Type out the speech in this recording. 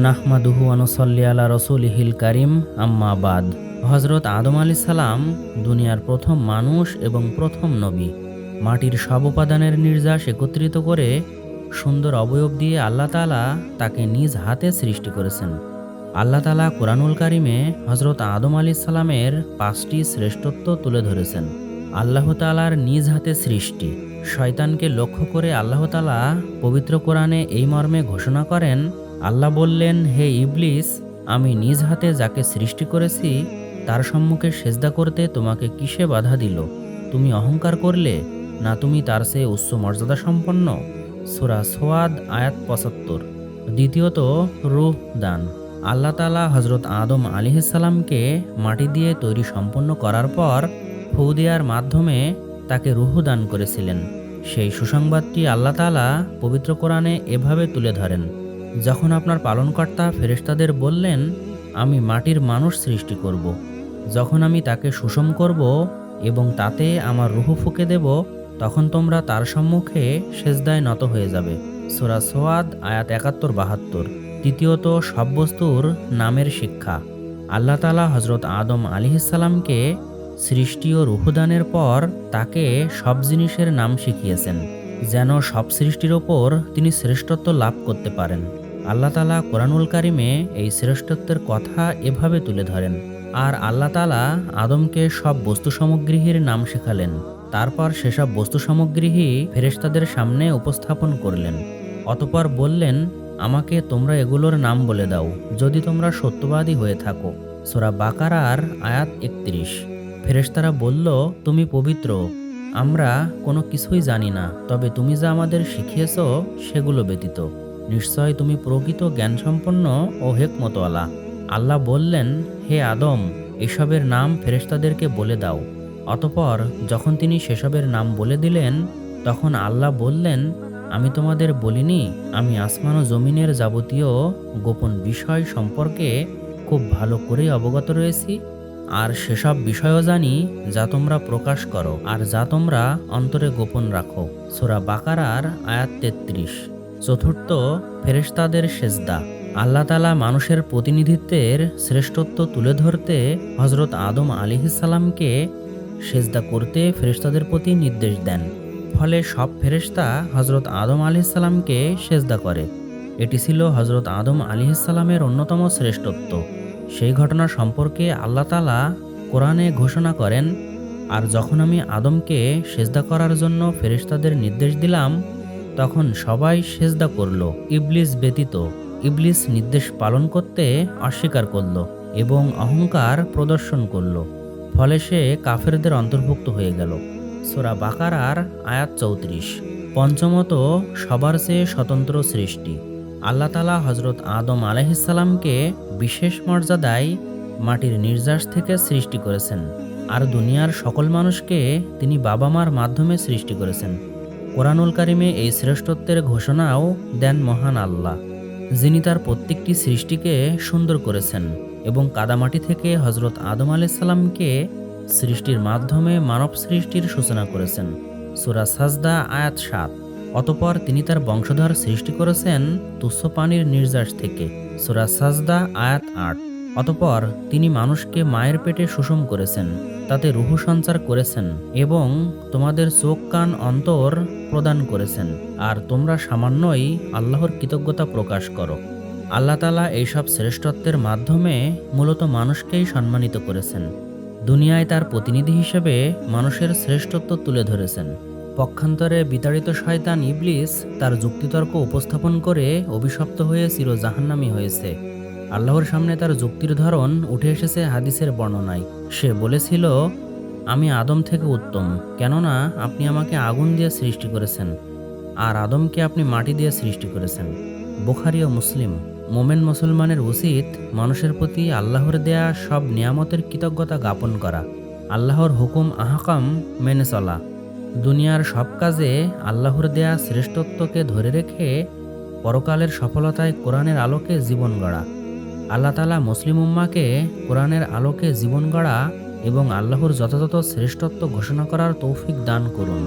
নাহমাদুহু ওয়া নুসাল্লি আলা রাসূলিহিল কারীম, আম্মা বাদ। হজরত আদম আলাইহিস সালাম দুনিয়ার প্রথম মানুষ এবং প্রথম নবী। মাটির সব উপাদানের নির্যাস একত্রিত করে সুন্দর অবয়ব দিয়ে আল্লাহ তাআলা তাকে নিজ হাতে সৃষ্টি করেছেন। আল্লাহ তাআলা কোরআনুল কারীমে হজরত আদম আলাইহিস সালামের 5টি শ্রেষ্ঠত্ব তুলে ধরেছেন। আল্লাহ তাআলার নিজ হাতে সৃষ্টি। শয়তানকে লক্ষ্য করে আল্লাহ তাআলা পবিত্র কোরআনে এই মর্মে ঘোষণা করেন, আল্লাহ বললেন, হে ইবলিস, আমি নিজ হাতে যাকে সৃষ্টি করেছি তার সম্মুখে সেজদা করতে তোমাকে কিসে বাধা দিল? তুমি অহংকার করলে, না তুমি তার চেয়ে উচ্চ মর্যাদা সম্পন্ন? সূরা সোয়াদ আয়াত 75। দ্বিতীয়ত, রূহ দান। আল্লাহ তাআলা হজরত আদম আলাইহিস সালামকে মাটি দিয়ে তৈরি সম্পন্ন করার পর ফু দেওয়ার মাধ্যমে তাকে রূহ দান করেছিলেন। সেই সুসংবাদটি আল্লাহ তাআলা পবিত্র কোরআনে এভাবে তুলে ধরেন, যখন আপনার পালনকর্তা ফেরেশতাদের বললেন, আমি মাটির মানুষ সৃষ্টি করব, যখন আমি তাকে সুষম করব এবং তাতে আমার রূহ ফুঁকে দেব, তখন তোমরা তার সম্মুখে সেজদায় নত হয়ে যাবে। সূরা সোয়াদ আয়াত 71-72। তৃতীয়ত, সব বস্তুর নামের শিক্ষা। আল্লাহ তাআলা হজরত আদম আলাইহিস সালামকে সৃষ্টি ও রূহদানের পর তাকে সব জিনিসের নাম শিখিয়েছেন, যেন সব সৃষ্টির ওপর তিনি শ্রেষ্ঠত্ব লাভ করতে পারেন। আল্লাহ তাআলা কোরআনুল কারীমে এই শ্রেষ্ঠত্বের কথা এভাবে তুলে ধরেন, আর আল্লাহ তাআলা আদমকে সব বস্তু সামগ্রীর নাম শেখালেন। তারপর সেসব বস্তু সামগ্রী ফেরেশতাদের সামনে উপস্থাপন করলেন। অতঃপর বললেন, আমাকে তোমরা এগুলোর নাম বলে দাও, যদি তোমরা সত্যবাদী হয়ে থাকো। সূরা বাকারার আয়াত 31। ফেরেশতারা বলল, তুমি পবিত্র, আমরা কোনো কিছুই জানি না, তবে তুমি যা আমাদের শিখিয়েছ সেগুলো ব্যতীত। নিশ্চয় তুমি প্রকৃত জ্ঞানসম্পন্ন ও হিকমতওয়ালা। আল্লাহ বললেন, হে আদম, এসবের নাম ফেরেশতাদেরকে বলে দাও। অতঃপর যখন তিনি সেসবের নাম বলে দিলেন, তখন আল্লাহ বললেন, আমি তোমাদের বলিনি আমি আসমান ও জমিনের যাবতীয় গোপন বিষয় সম্পর্কে খুব ভালো করেই অবগত রয়েছি, আর সেসব বিষয়ও জানি যা তোমরা প্রকাশ করো আর যা তোমরা অন্তরে গোপন রাখো। সূরা বাকারার আয়াত 33। চতুর্থ, ফেরেশতাদের সেজদা। আল্লাহ তাআলা মানুষের প্রতিনিধিত্বের শ্রেষ্ঠত্ব তুলে ধরতে হজরত আদম আলাইহিস সালামকে সেজদা করতে ফেরেশতাদের প্রতি নির্দেশ দেন। ফলে সব ফেরেশতা হজরত আদম আলাইহিস সালামকে সেজদা করে। এটি ছিল হজরত আদম আলাইহিস সালামের অন্যতম শ্রেষ্ঠত্ব। সেই ঘটনা সম্পর্কে আল্লাহ তাআলা কোরআনে ঘোষণা করেন, আর যখন আমি আদমকে সেজদা করার জন্য ফেরেশতাদের নির্দেশ দিলাম, তখন সবাই সেজদা করল, ইবলিস ব্যতীত। ইবলিস নির্দেশ পালন করতে অস্বীকার করল এবং অহংকার প্রদর্শন করল, ফলে সে কাফেরদের অন্তর্ভুক্ত হয়ে গেল। সূরা বাকারার আয়াত 34। পঞ্চমত, সবার চেয়ে স্বতন্ত্র সৃষ্টি। আল্লাহ তাআলা হজরত আদম আলাইহিস সালামকে বিশেষ মর্যাদায় মাটির নির্যাস থেকে সৃষ্টি করেছেন, আর দুনিয়ার সকল মানুষকে তিনি বাবা মার মাধ্যমে সৃষ্টি করেছেন। কোরআনুল কারীমে এই শ্রেষ্ঠত্বের ঘোষণাও দেন মহান আল্লাহ, যিনি তার প্রত্যেকটি সৃষ্টিকে সুন্দর করেছেন এবং কাদামাটি থেকে হজরত আদম আলাইহিস সালামকে সৃষ্টির মাধ্যমে মানব সৃষ্টির সূচনা করেছেন। সূরা সাজদা আয়াত 7। অতঃপর তিনি তার বংশধর সৃষ্টি করেছেন তুচ্ছ পানির নির্যাস থেকে। সূরা সাজদা আয়াত 8। অতঃপর তিনি মানুষকে মায়ের পেটে সুষম করেছেন, তাতে রূহ সঞ্চার করেছেন এবং তোমাদের চোখ কান অন্তর প্রদান করেছেন, আর তোমরা সামান্যই আল্লাহর কৃতজ্ঞতা প্রকাশ করো। আল্লাহ তাআলা এইসব শ্রেষ্ঠত্বের মাধ্যমে মূলত মানুষকেই সম্মানিত করেছেন। দুনিয়ায় তার প্রতিনিধি হিসেবে মানুষের শ্রেষ্ঠত্ব তুলে ধরেছেন। পক্ষান্তরে বিতাড়িত শয়তান ইবলিস তার যুক্তিতর্ক উপস্থাপন করে অভিশপ্ত হয়ে চির জাহান্নামী হয়েছে। আল্লাহর সামনে তার যুক্তির ধরন উঠে এসেছে হাদিসের বর্ণনায়। সে বলেছিল, আমি আদম থেকে উত্তম, কেননা আপনি আমাকে আগুন দিয়ে সৃষ্টি করেছেন, আর আদমকে আপনি মাটি দিয়ে সৃষ্টি করেছেন। বুখারী ও মুসলিম। মোমেন মুসলমানের উচিত মানুষের প্রতি আল্লাহর দেয়া সব নিয়ামতের কৃতজ্ঞতা জ্ঞাপন করা, আল্লাহর হুকুম আহকাম মেনে চলা, দুনিয়ার সব কাজে আল্লাহর দেয়া শ্রেষ্ঠত্বকে ধরে রেখে পরকালের সফলতায় কোরআনের আলোকে জীবন গড়া। আল্লাহ তাআলা মুসলিম উম্মাহকে কোরআনের আলোকে জীবন গড়া এবং আল্লাহর যথাযথ শ্রেষ্ঠত্ব ঘোষণা করার তৌফিক দান করুন।